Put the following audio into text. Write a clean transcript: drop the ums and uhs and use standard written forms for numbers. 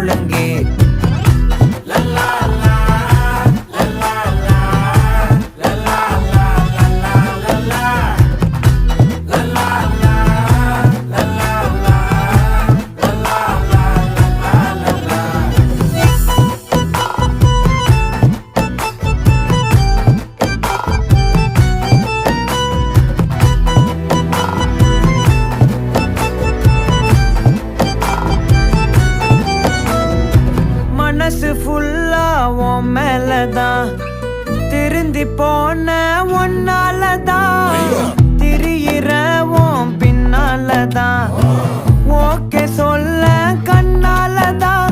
முழங்கே மனசு ஃபுல்லா உன் மேலதான் திருந்தி போன ஒன்னாலதான் திரியிற உன் பின்னாலதான் ஓகே சொல்ல கண்ணாலதான்